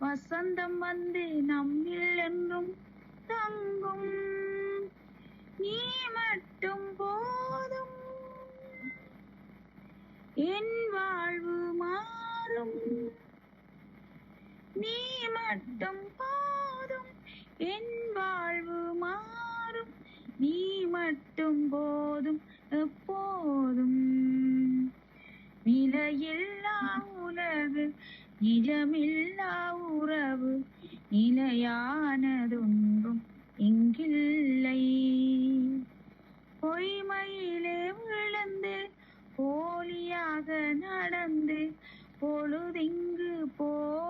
வசந்தம் வந்து நம்மில் என்றும் தங்கும். நீ மட்டும் போதும் என் வாழ்வு மாறும். நீ மட்டும் போதும் என் வாழ்வு மாறும். நீ மட்டும் போதும் எப்போதும். நிலையில்லா உலகு நிஜமில்லா உறவு நிலையானதொன்றும் இங்கில்லை. பொய்மையிலே விழுந்து போலியாக நடந்து பொழுதிங்கு போ